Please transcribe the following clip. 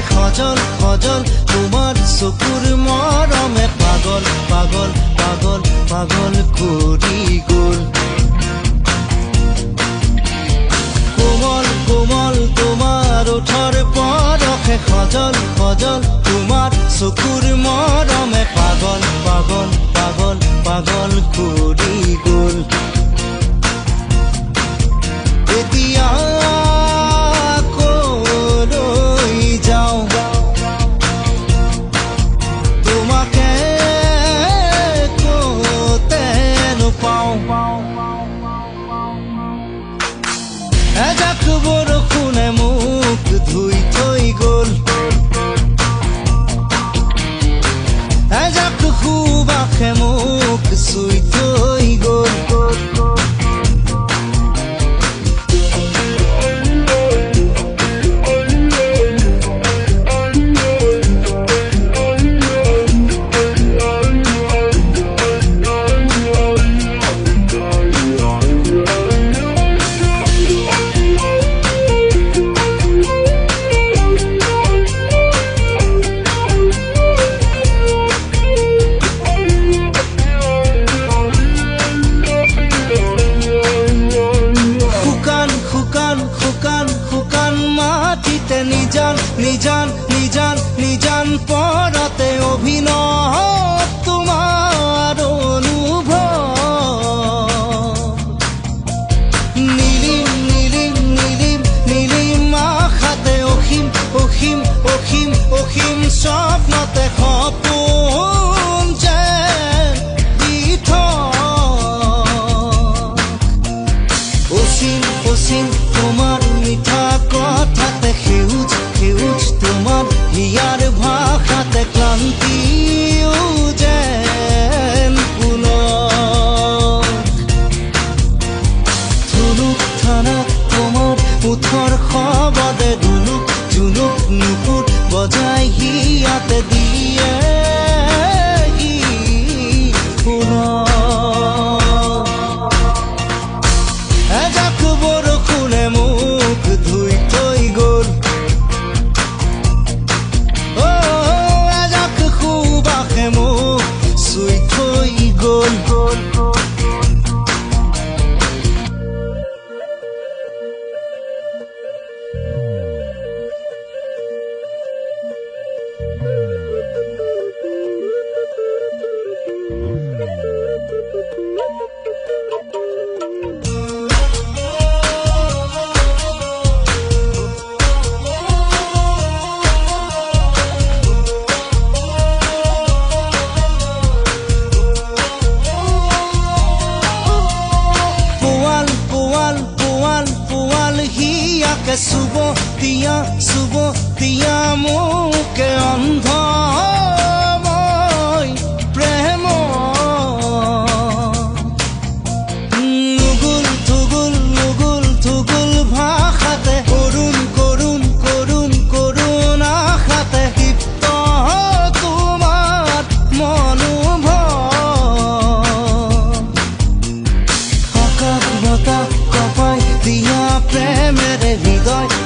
সজল সজল তোমাৰ চকুৰ মৰমে পাগল পাগল পাগল পাগল কৰি গ'ল কোমল কোমল তোমাৰ ওঠৰ পৰশে সজল সজল তোমাৰ চকুৰ মৰমে পাগল পাগল পাগল পাগল কৰি গ'ল এতিয়া কলৈ যাওঁ তোমাকে কতে নোপাওঁ এজাক বৰষুণে মোক ধুই থৈ গ'ল এজাক সুবাসে মোক চুই থৈ গ'ল নিজান নিজান নিজান নিজান পৰতে অভিনয় তোমাৰ অনুভৱ নীলিম নীলিম নীলিম নীলিম আশাতে অসীম অসীম অসীম অসীম স্বপ্নতে সপোন যেন দি অসীম অসীম তোমাৰ মিঠা কথাতে সেউজ সেউজ তোমাৰ হিয়াৰ ভাষাতে ক্লান্তিও যেন পুনৰ ধুনুক থানা তোমাৰ ওঠৰ শবদে ধুনুক জুনুক নুপুৰ বজাই হিয়াতে দিয়ে পুনৰ এজাক বৰষুণে মোক ধুই থৈ গ'ল এজাক সুবাসে মোক চুই থৈ গ'ল চুব দিয়া মোকে অন্ধ মই প্ৰেম নুগুল থুগুল নুগুল থুগুল ভাষাতে কৰুণ কৰুণ কৰুণ কৰুণ আশাতে দীপ্ত তোমাৰ মনোভৱ আকাশ বতাহ কপাই দিয়া প্ৰেমেৰে হৃদয়